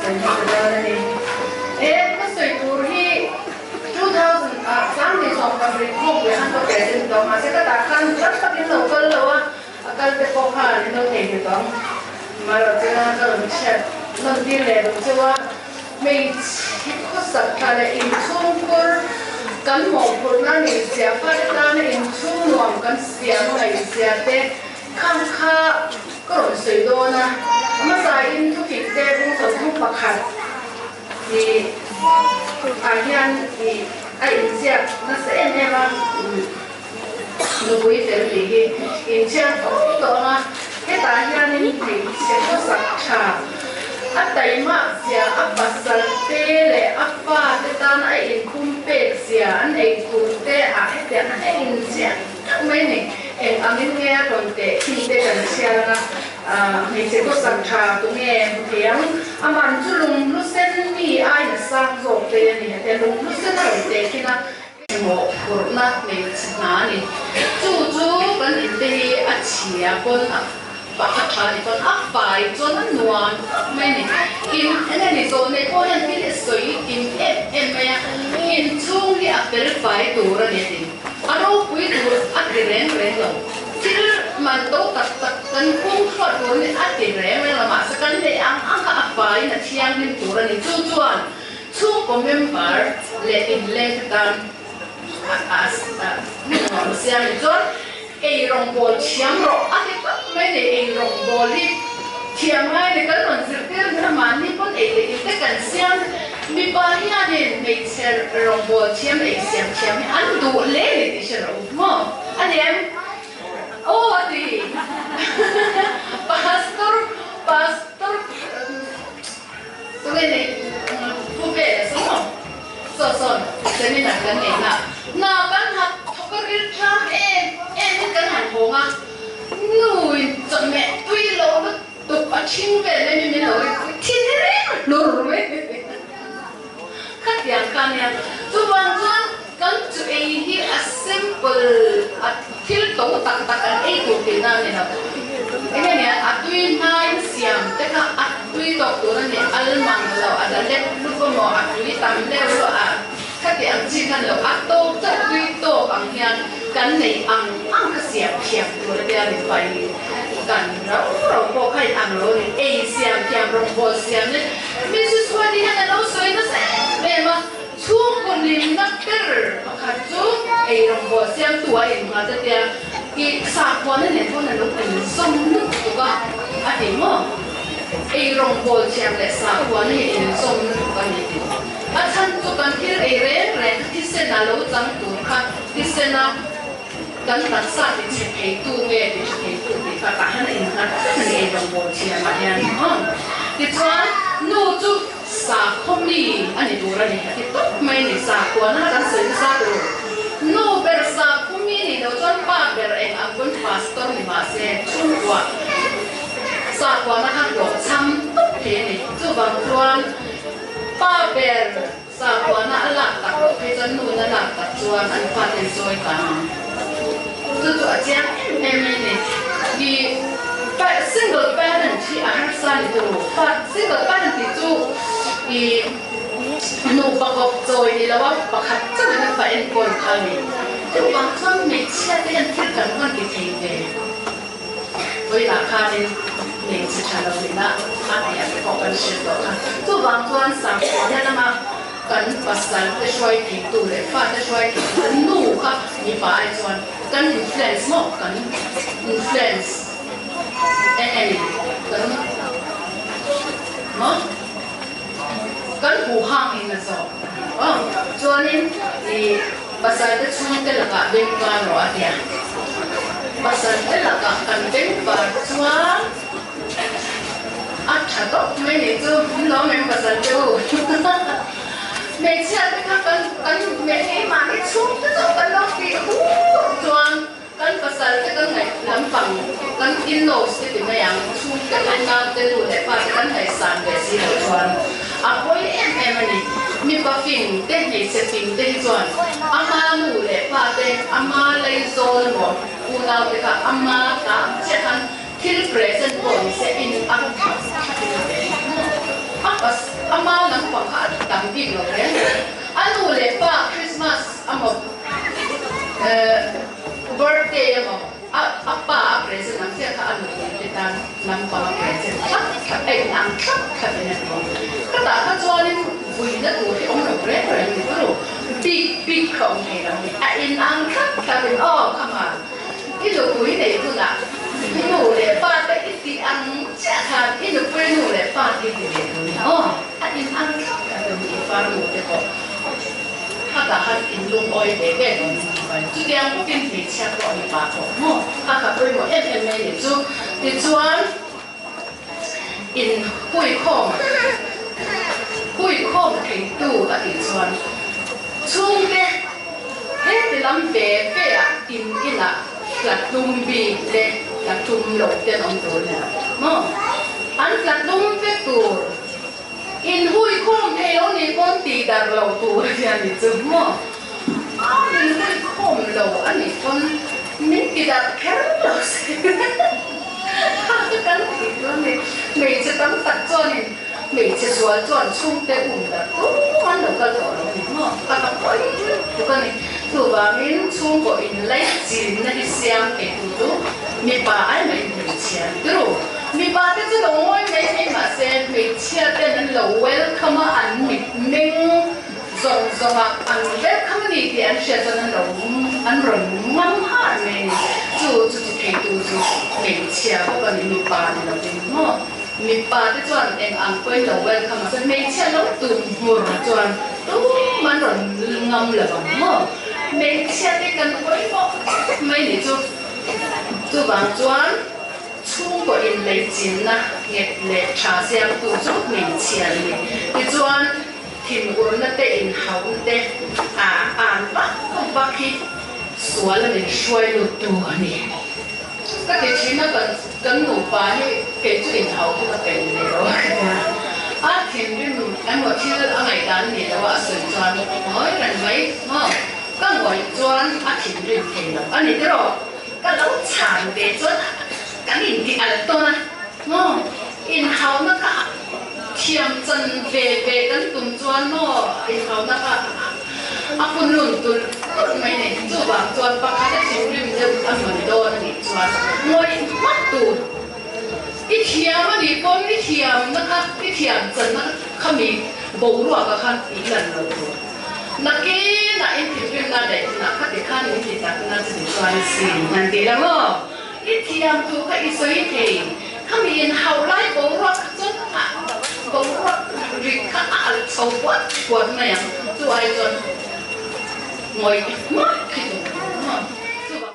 Sen hidalani. Kasi turhi 2000 samdi songkang rikmuk ya hanto kesin dong. Masih katakan pakin lokal loa akal tepokan no tegi dong. Malah jangan kalau chat nanti ledo coba mei kosak kale intungkur kan mau pernah nih siapa kan intung nuam kan siapa nih siapa kangka kalau sedona masa intu kita pun satu pakat di akhirnya di siap nasi ini mah nubui terlebih insiap dona kita akhirnya ini siapa sakca apa ima sia apa salte apa tetan ai kumpet sia an ai kunte itu an sia mana angin nya konte kinte kan sia na ni siapa sakca tu nya yang aman julung lusen ni ai na sang zok te ni te lung lusen konte kina mo kurna ni nani ju kan inte achia pon pakatkan itu apa itu nuan mana ini so ne kau yang pilih soi ya in cung dia berfai turun itu aro kui turun akhirnya loh til mantu tak kan kung kuat turun akhirnya lama sekali angka apa ini siang ini turun itu tuan member letan siang itu rong bol siang ro akhirnya mana rong boli siang mana kalau nonton kita mani pun itu kan siang di bawah ada meter rong bol siang siang anu lele di sana mau ada oh ada pastor tuh ini pube semua so seminar kan ni nah kan kerja kan hong ah nuôi chọn mẹ tuy lâu nó tục ăn chim về nên mình nói thiên thế lur mấy khác dạng kan ya tuan kan tu hi a simple a til to tak an tu kena ni na ini ni a tuy nai siam te ka a tuy to tu ni almang lo ada lek lu ko mo a tuy tam le lo a khác dạng chi kan lo a to ta tuy to ang hian kan nei ang ka siam khiam tu le dia ni pai kan ro ko khai ang lo ni siam khiam ro bo siam ni Mrs. Wadi han lo soi na se me ma chu ko lim na per pakhat chu ro bo siam tu ai ma ta dia ki sa ko na ne thon na lo tin som nu tu ka a ti mo ro bo siam le sa ko ni som nu ka ni ti a chan tu kan thil re ti se na lo chang tu kha ti se na kan tak sa ti che tu nge ti che tu ti ka ta han in ha ni rong bo chia ma yan ti chuan no chu sa khomi ani tu ra ni ti to mai ni sa ko na kan se sa tu no ber sa khomi ni do chuan pa ber eng ang kun pastor ni ma se chung wa sa ko na kan go cham tu te ni chu bang chuan pa ber sa ko na ala ta ko pe chuan nu na la ta chuan an pa ten soi kan tu aja ini di single parent si ahar san itu single parent itu di nu bakok joy di lawa bakat jadi nak paen kon kami tu bangsan mixer dengan kita kan kita ini boleh nak kali mixer kalau tidak apa yang kau kan share kan tu bangsan sampai nama kan pasal sesuai itu le fa sesuai itu nu kah ni pa ajuan kan influence mo kan influence kan mo kan buhang ini so juanin di pasal itu cuma telaga bengkar lo ada pasal telaga kan bengkar jual अच्छा तो मैंने तो लो मैं pasal itu每次啊，跟每天晚上出这种跟到底装跟不是这个係諗法，跟 in-laws 啲點樣出跟人家啲路嚟發，跟係散嘅時候裝，啊可以你咪把 film 啲係設定啲裝，阿媽路嚟發啲，阿媽嚟做我，古老啲個阿媽講即係 till present 嗰啲設定阿個啊不是 khá tạm biệt rồi đấy anh ngủ lễ ba Christmas một birthday mà apa present ang siya ka ano kita nang pa present ka ay ang ka na ko kada ka join vui na tu ki ông rồi rồi ni bro big không hay là in ang ka bên ka mà cái đồ vui này tu là ngủ để ba cái ít ăn chả thà ít đồ quên ngủ để ba thì in ăn ka bên ba ngủ để có他很运动爱的个东西，就这样不跟你吃过一把头，他可不我你做你转因会控程度啊你转，冲的，嘿你諗白白啊，因啊，辣東邊咧，辣中路嘅咁多咧，安辣東北度。in hui khom theo ni con tì dar lâu tu thì anh đi chụp mà in hui khom lâu anh đi con mình tì dar kéo lâu cái cắn thì con này mình sẽ tắm tắt cho nên mình sẽ xóa chọn chung để uống đã đúng anh đâu có rồi mà các bạn coi cái con này từ bà mình chung có in lấy chín nó đi xem cái tu tu mình bà ai mà mình xem được mi ba te chu lo ngoi mai ma se mi chia te nan lo welcome an mi ming zong an welcome ni ti an she zon lo an ron ngam ha me chu thei tu chu mi chia ko ni mi ba ni lo tin mo mi ba te chuan en an koi lo welcome se mi chia lo tu mur chuan tu man ron ngam la ba mo mi chia te kan koi mo mai ni chu bang chuan chung có in lấy chín na nghiệp lệ trà xem tu giúp mình chia đi thì chuan thìn uốn na tê in hậu tê an không bác khi xóa là mình xoay lụt tu nè các cái chuyện nó cần ngủ ba như cái chuyện in hậu cái cái này đó thìn bên anh một khi ở ngày đàn này là sửa chuan nói rằng mấy các người chuan thìn bên thìn là anh này đó các lão chàng để chuan cái gì thì ăn to na, in hậu nó cả thiam chân về cái tụm chuan in hậu nó cả, con luôn tụi mấy này chú bảo chuan bác cái chuyện riêng riêng ăn mình đôi này chuan, ngồi mắt tụt, cái thiam mà đi con cái thiam nó cả cái thiam chân nó không bị bầu ruột cái khăn tí lần rồi, nãy cái nãy thì riêng là để nãy cái khăn những gì ta cũng là chỉ chuan xì, nhận thấy không? ít thiam tu cái ít sấy thì không yên hậu lại bố rót rất bố rót vì các sâu quát này tu ai rồi ngồi mất khi tu